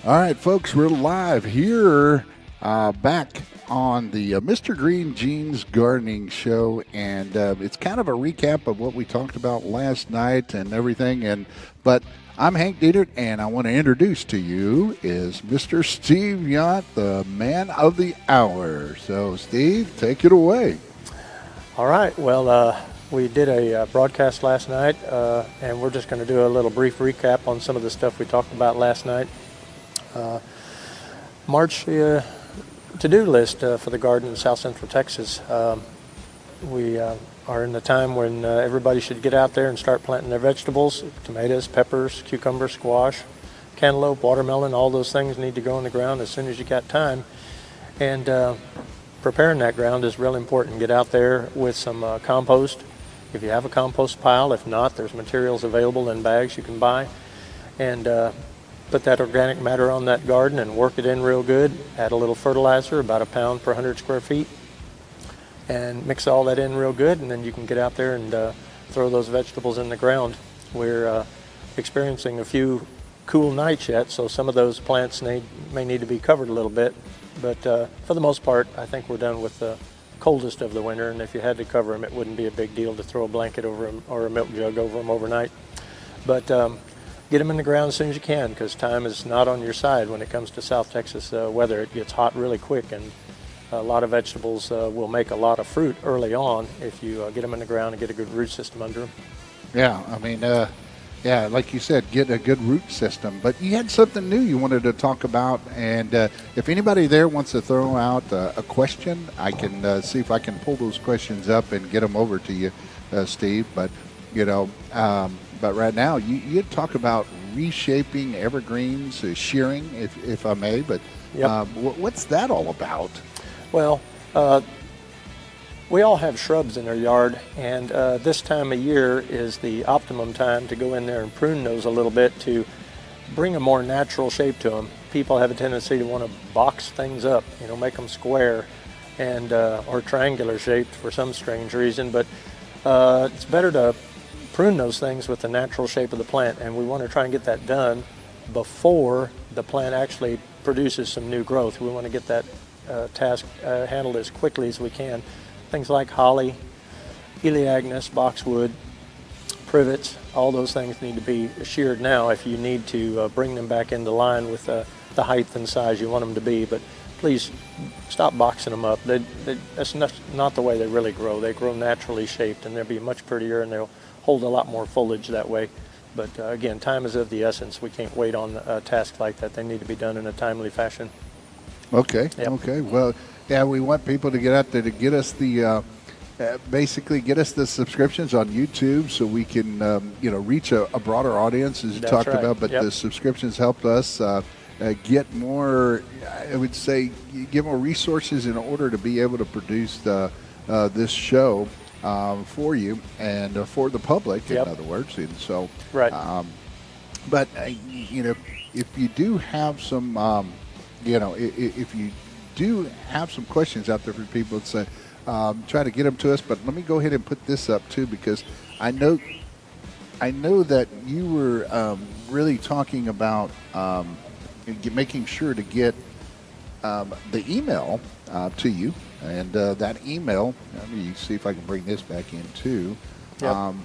All right, folks, we're live here back on the Mr. Green Jeans Gardening Show, and it's kind of a recap of what we talked about last night and everything. But I'm Hank Dietert, and I want to introduce to you is Mr. Steve Yount, the man of the hour. So, Steve, take it away. All right. Well, we did a broadcast last night, and we're just going to do a little brief recap on some of the stuff we talked about last night. March to-do list for the garden in South Central Texas. We are in the time when everybody should get out there and start planting their vegetables: tomatoes, peppers, cucumber, squash, cantaloupe, watermelon. All those things need to go in the ground as soon as you got time. And preparing that ground is real important. Get out there with some compost if you have a compost pile. If not, there's materials available in bags you can buy. And put that organic matter on that garden and work it in real good. Add a little fertilizer, about a pound per 100 square feet, and mix all that in real good, and then you can get out there and throw those vegetables in the ground. We're experiencing a few cool nights yet, so some of those plants may need to be covered a little bit, but for the most part, I think we're done with the coldest of the winter, and if you had to cover them, it wouldn't be a big deal to throw a blanket over them or a milk jug over them overnight. But get them in the ground as soon as you can, because time is not on your side when it comes to South Texas weather. It gets hot really quick, and a lot of vegetables will make a lot of fruit early on if you get them in the ground and get a good root system under them. Yeah, I mean, like you said, get a good root system. But you had something new you wanted to talk about, and if anybody there wants to throw out a question, I can see if I can pull those questions up and get them over to you, Steve. But, but right now, you talk about reshaping evergreens, shearing, if I may. But Yep. What's that all about? Well, we all have shrubs in our yard, and this time of year is the optimum time to go in there and prune those a little bit to bring a more natural shape to them. People have a tendency to want to box things up, make them square and or triangular shaped for some strange reason, but it's better to prune those things with the natural shape of the plant, and we want to try and get that done before the plant actually produces some new growth. We want to get that task handled as quickly as we can. Things like holly, elaeagnus, boxwood, privets, all those things need to be sheared now if you need to bring them back into line with the height and size you want them to be. But please stop boxing them up. That's not the way they really grow. They grow naturally shaped, and they'll be much prettier, and they'll hold a lot more foliage that way. But again, time is of the essence. We can't wait on a task like that. They need to be done in a timely fashion. Okay. Yep. Okay. Well, yeah, we want people to get out there to get us the basically get us the subscriptions on YouTube so we can reach a broader audience, as you That's talked right. about. But Yep. the subscriptions helped us get more. I would say get more resources in order to be able to produce this show for you and for the public. Yep. In other words, and so Right. But if you do have some. If you do have some questions out there for people, say, try to get them to us. But let me go ahead and put this up too, because I know that you were really talking about making sure to get the email to you, and that email. Let me see if I can bring this back in too. Yep.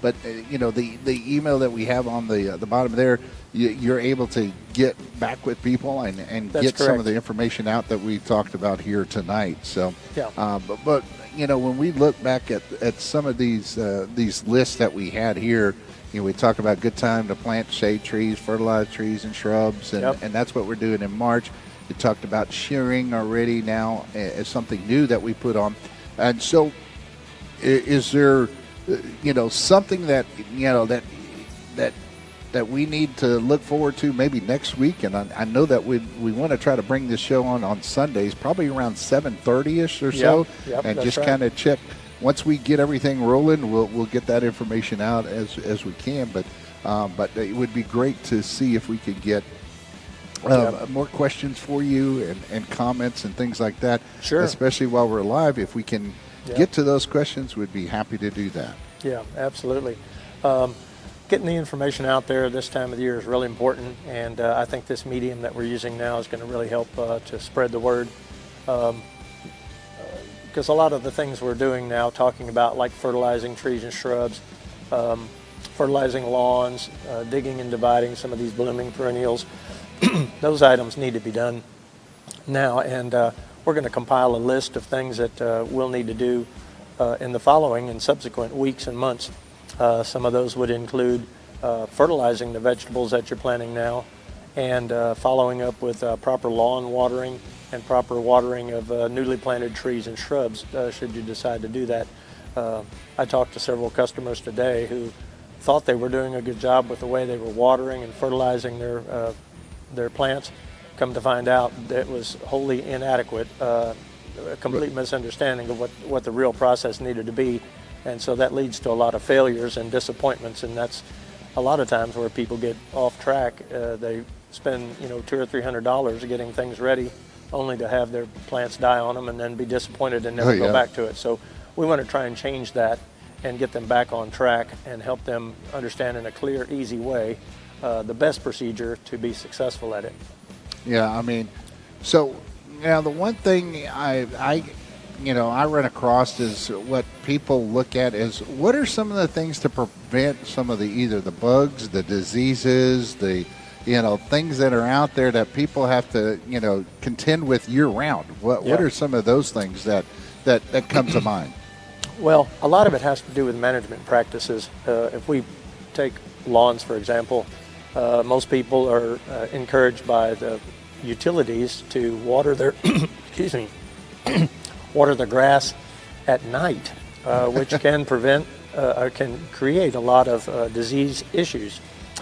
But the email that we have on the bottom there, you're able to get back with people and That's get some correct. of the information out that we talked about here tonight. So, Yeah. but when we look back at some of these lists that we had here, we talk about good time to plant shade trees, fertilize trees and shrubs, and, Yep. and that's what we're doing in March. We talked about shearing already now as something new that we put on, and so is there something that that we need to look forward to maybe next week? And I know that we want to try to bring this show on Sundays, probably around 7:30ish or so, Yep, and that's just right. kind of check. Once we get everything rolling, we'll get that information out as we can. But it would be great to see if we could get more questions for you and comments and things like that. Sure. Especially while we're live, if we can get to those questions, we'd be happy to do that. Yeah, absolutely. getting the information out there this time of the year is really important, and I think this medium that we're using now is going to really help to spread the word. Because a lot of the things we're doing now, talking about like fertilizing trees and shrubs, fertilizing lawns, digging and dividing some of these blooming perennials, those items need to be done now, and we're going to compile a list of things that we'll need to do in the following and subsequent weeks and months. Some of those would include fertilizing the vegetables that you're planting now, and following up with proper lawn watering and proper watering of newly planted trees and shrubs, should you decide to do that. I talked to several customers today who thought they were doing a good job with the way they were watering and fertilizing their plants. Come to find out that it was wholly inadequate, a complete misunderstanding of what the real process needed to be. And so that leads to a lot of failures and disappointments, and that's a lot of times where people get off track. They spend $200 or $300 getting things ready, only to have their plants die on them and then be disappointed and never go back to it. So we want to try and change that and get them back on track and help them understand in a clear, easy way the best procedure to be successful at it. Yeah, I mean, so now the one thing I run across is what people look at is what are some of the things to prevent some of either the bugs, the diseases, the things that are out there that people have to contend with year round. What are some of those things that come to mind? Well, a lot of it has to do with management practices. If we take lawns, for example, most people are encouraged by the utilities to water their water the grass at night, which can can create a lot of disease issues.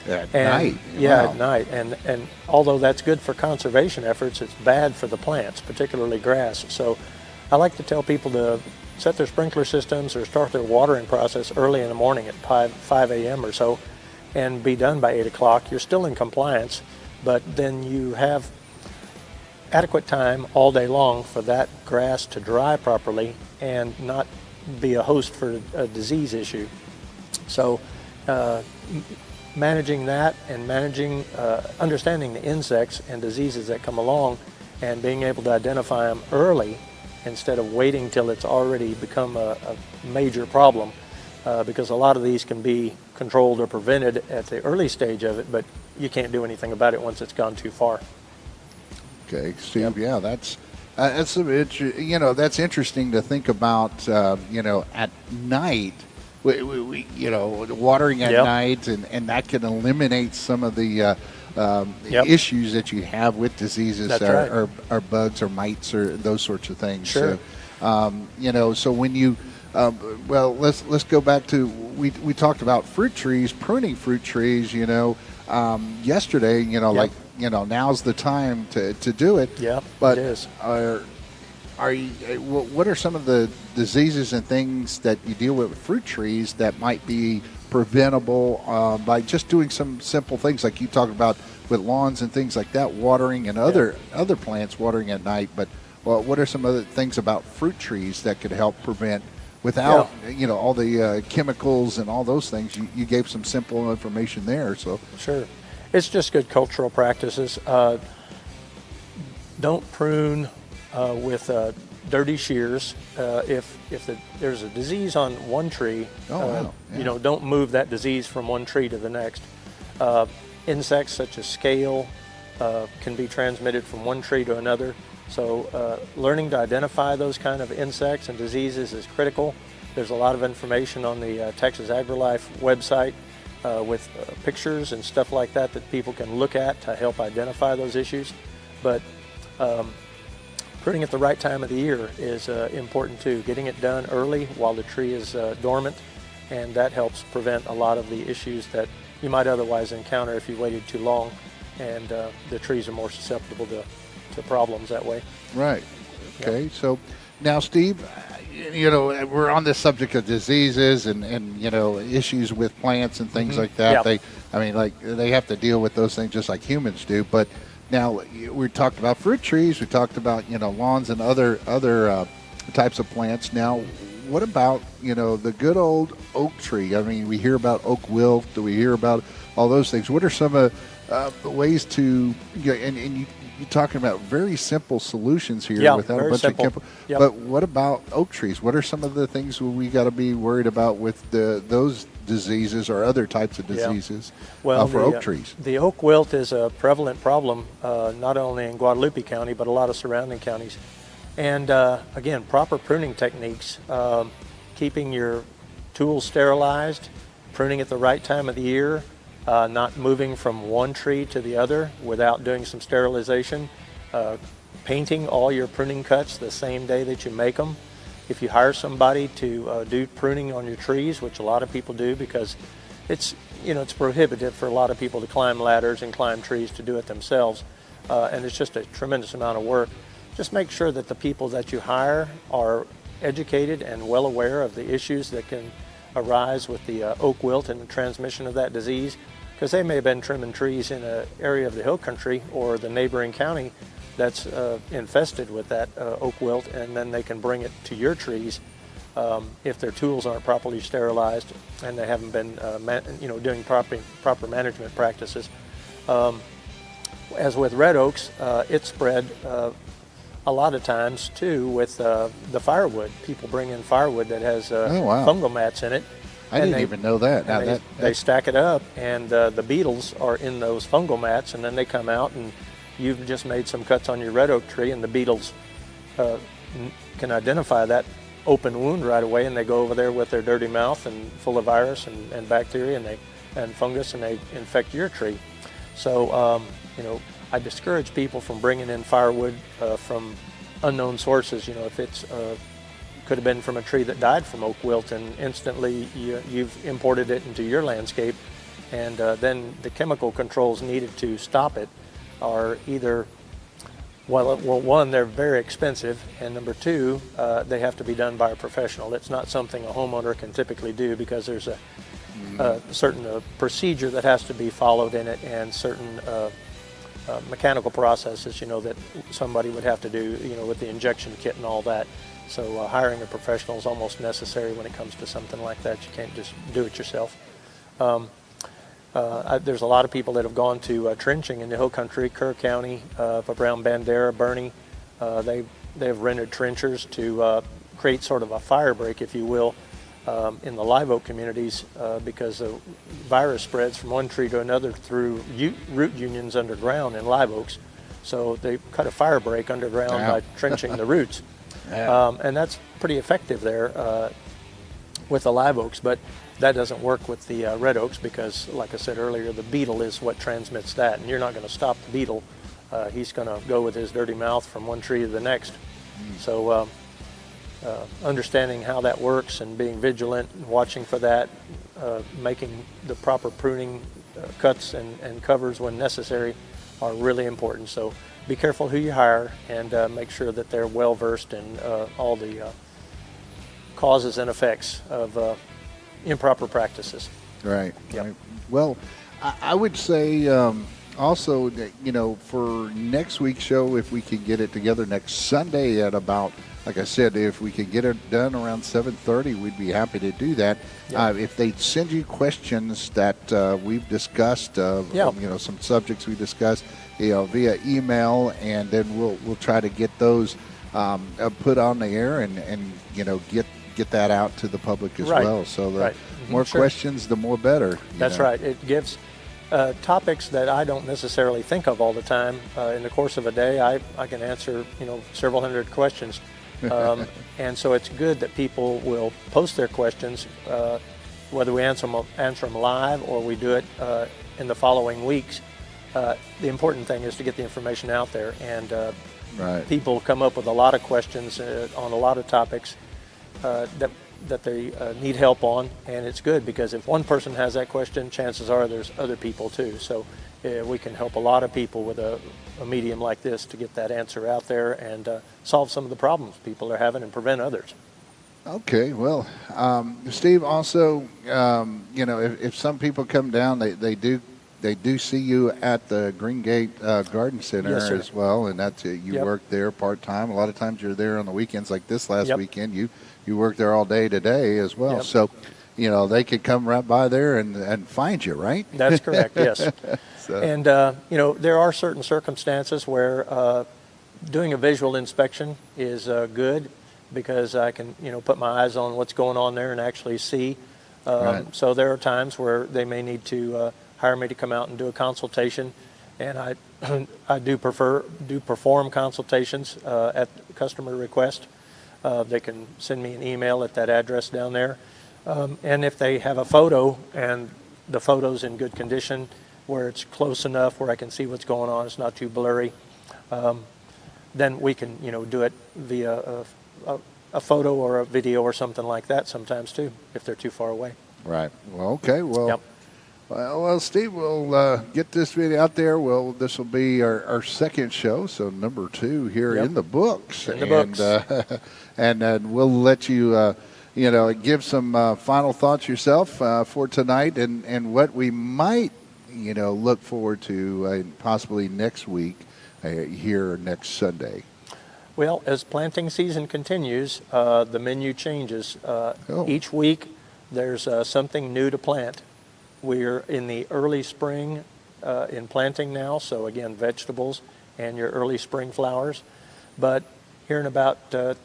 At night? Yeah, Wow. at night. And although that's good for conservation efforts, it's bad for the plants, particularly grass. So I like to tell people to set their sprinkler systems or start their watering process early in the morning at 5 a.m. or so and be done by 8 o'clock. You're still in compliance, but then you have adequate time all day long for that grass to dry properly and not be a host for a disease issue. So managing that and understanding the insects and diseases that come along and being able to identify them early instead of waiting till it's already become a major problem, because a lot of these can be controlled or prevented at the early stage of it, but you can't do anything about it once it's gone too far. Okay, Steve. Yeah, that's interesting to think about. At night, we watering at night, and that can eliminate some of the issues that you have with diseases or bugs or mites or those sorts of things. Sure. So, so when you let's go back to we talked about fruit trees, pruning fruit trees. Yesterday, now's the time to do it. Yeah, but it is. What are some of the diseases and things that you deal with fruit trees that might be preventable by just doing some simple things like you talked about with lawns and things like that, watering and other plants watering at night? But what are some other things about fruit trees that could help prevent without all the chemicals and all those things? You gave some simple information there. So sure, it's just good cultural practices. Don't prune with dirty shears. If there's a disease on one tree, don't move that disease from one tree to the next. Insects such as scale can be transmitted from one tree to another. So learning to identify those kind of insects and diseases is critical. There's a lot of information on the Texas AgriLife website with pictures and stuff like that people can look at to help identify those issues. But pruning at the right time of the year is important too. Getting it done early while the tree is dormant, and that helps prevent a lot of the issues that you might otherwise encounter if you waited too long, and the trees are more susceptible to problems that way. Right. Okay. So now, Steve, we're on this subject of diseases and issues with plants and things like that. Yeah. They have to deal with those things just like humans do. But now we talked about fruit trees. We talked about lawns and other types of plants. Now, what about, the good old oak tree? I mean, we hear about oak wilt, we hear about all those things. What are some of the ways to, and you're talking about very simple solutions here Yeah, without a very bunch simple. of chemical. Yep. But what about oak trees? What are some of the things we got to be worried about with those diseases or other types of diseases for oak trees? The oak wilt is a prevalent problem, not only in Guadalupe County, but a lot of surrounding counties. And again, proper pruning techniques, keeping your tools sterilized, pruning at the right time of the year, not moving from one tree to the other without doing some sterilization, painting all your pruning cuts the same day that you make them. If you hire somebody to do pruning on your trees, which a lot of people do because it's prohibitive for a lot of people to climb ladders and climb trees to do it themselves, and it's just a tremendous amount of work. Just make sure that the people that you hire are educated and well aware of the issues that can arise with the oak wilt and the transmission of that disease, because they may have been trimming trees in an area of the hill country or the neighboring county that's infested with that oak wilt, and then they can bring it to your trees if their tools aren't properly sterilized and they haven't been doing proper management practices. As with red oaks, it's spread a lot of times too with the firewood. People bring in firewood that has fungal mats in it. I didn't even know that. Now they stack it up, and the beetles are in those fungal mats, and then they come out, and you've just made some cuts on your red oak tree, and the beetles can identify that open wound right away, and they go over there with their dirty mouth and full of virus and bacteria and fungus, and they infect your tree. So I discourage people from bringing in firewood from unknown sources. If it's could have been from a tree that died from oak wilt, and instantly you've imported it into your landscape, and then the chemical controls needed to stop it are either, well, one, they're very expensive, and number two, they have to be done by a professional. It's not something a homeowner can typically do because there's a certain procedure that has to be followed in it, and certain mechanical processes, that somebody would have to do, with the injection kit and all that. So hiring a professional is almost necessary when it comes to something like that. You can't just do it yourself. There's a lot of people that have gone to trenching in the hill country, Kerr County, around Bandera, Bernie. They've rented trenchers to create sort of a fire break, if you will, in the live oak communities because the virus spreads from one tree to another through root unions underground in live oaks. So they cut a fire break underground by trenching the roots. And that's pretty effective there with the live oaks, but that doesn't work with the red oaks because, like I said earlier, the beetle is what transmits that, and you're not going to stop the beetle. He's going to go with his dirty mouth from one tree to the next. So understanding how that works and being vigilant and watching for that, making the proper pruning cuts and covers when necessary are really important. So be careful who you hire and make sure that they're well versed in all the causes and effects of improper practices. Right. Yep. Right. Well, I would say also that, for next week's show, if we can get it together next Sunday at about, like I said, if we could get it done around 7:30, we'd be happy to do that. Yep. If they send you questions that we've discussed, some subjects we discussed, via email, and then we'll try to get those put on the air and get that out to the public as well. So the more questions, the more better. That's right. It gives topics that I don't necessarily think of all the time. In the course of a day, I can answer several hundred questions. And so it's good that people will post their questions, whether we answer them live or we do it in the following weeks. The important thing is to get the information out there, and people come up with a lot of questions on a lot of topics that they need help on, and it's good because if one person has that question, chances are there's other people too. So we can help a lot of people with a medium like this to get that answer out there and solve some of the problems people are having and prevent others. Okay, well, Steve, also, if some people come down, they do see you at the Green Gate Garden Center as well, and that's you work there part-time. A lot of times you're there on the weekends, like this last weekend. You you work there all day today as well. Yep. So, they could come right by there and find you, right? That's correct, yes. So, And, there are certain circumstances where doing a visual inspection is good because I can, put my eyes on what's going on there and actually see. Right. So there are times where they may need to hire me to come out and do a consultation, and I do perform consultations at customer request. They can send me an email at that address down there. And if they have a photo and the photo's in good condition, where it's close enough where I can see what's going on, it's not too blurry, then we can, do it via a photo or a video or something like that sometimes too, if they're too far away. right. Well, okay. Well, Yep. well, Steve, we'll get this video out there. Well, this will be our second show, so number 2 here Yep. in the books. In the books. And we'll let you, give some final thoughts yourself for tonight and what we might, look forward to possibly next week here next Sunday. Well, as planting season continues, the menu changes. Each week, there's something new to plant. We're in the early spring in planting now, so again, vegetables and your early spring flowers. But here in about 2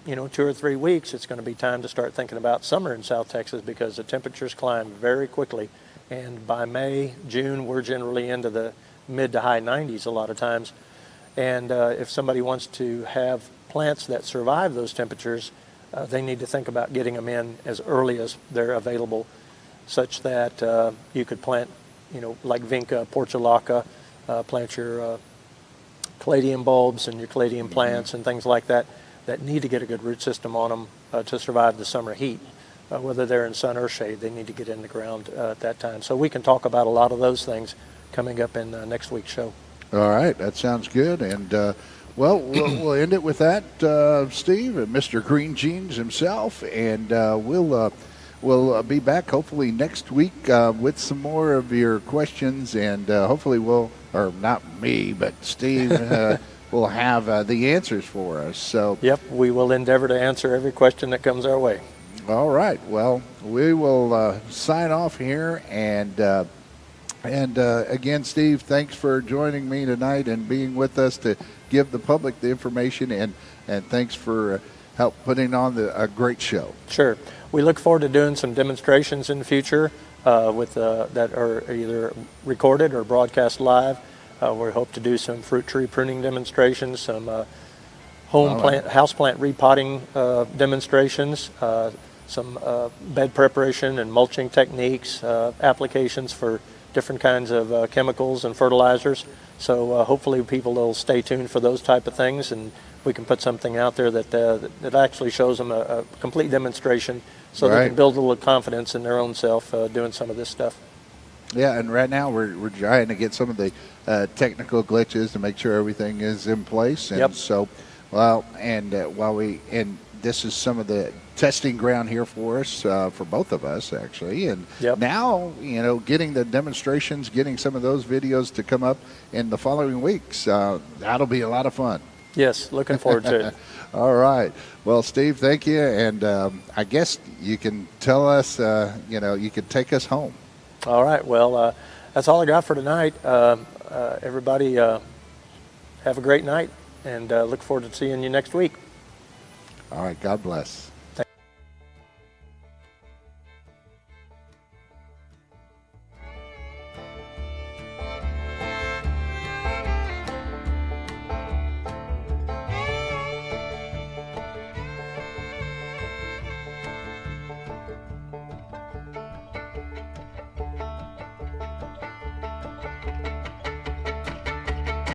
or 3 weeks, it's going to be time to start thinking about summer in South Texas because the temperatures climb very quickly. And by May, June, we're generally into the mid to high 90s a lot of times. And if somebody wants to have plants that survive those temperatures, they need to think about getting them in as early as they're available, such that you could plant, like Vinca, Portulaca, plant your caladium bulbs and your caladium plants and things like that need to get a good root system on them to survive the summer heat. Whether they're in sun or shade, they need to get in the ground at that time. So we can talk about a lot of those things coming up in next week's show. All right, that sounds good. And, we'll end it with that, Steve, and Mr. Green Jeans himself. And we'll be back hopefully next week with some more of your questions. And hopefully or not me, but Steve will have the answers for us. So, Yep, we will endeavor to answer every question that comes our way. all right. Well, we will sign off here. And again, Steve, thanks for joining me tonight and being with us to give the public the information. And thanks for help putting on a great show. Sure. We look forward to doing some demonstrations in the future that are either recorded or broadcast live. We hope to do some fruit tree pruning demonstrations, some house plant repotting demonstrations, some bed preparation and mulching techniques, applications for different kinds of chemicals and fertilizers. So hopefully people will stay tuned for those type of things, and we can put something out there that actually shows them a complete demonstration so they can build a little confidence in their own self doing some of this stuff. Yeah, and right now we're trying to get some of the technical glitches to make sure everything is in place. And Yep. so, and this is some of the testing ground here for us, for both of us actually. And Yep. now, getting the demonstrations, getting some of those videos to come up in the following weeks, that'll be a lot of fun. Yes, looking forward to it. All right. Well, Steve, thank you. And I guess you can tell us, you can take us home. All right. Well, that's all I got for tonight. Everybody have a great night, and look forward to seeing you next week. All right. God bless.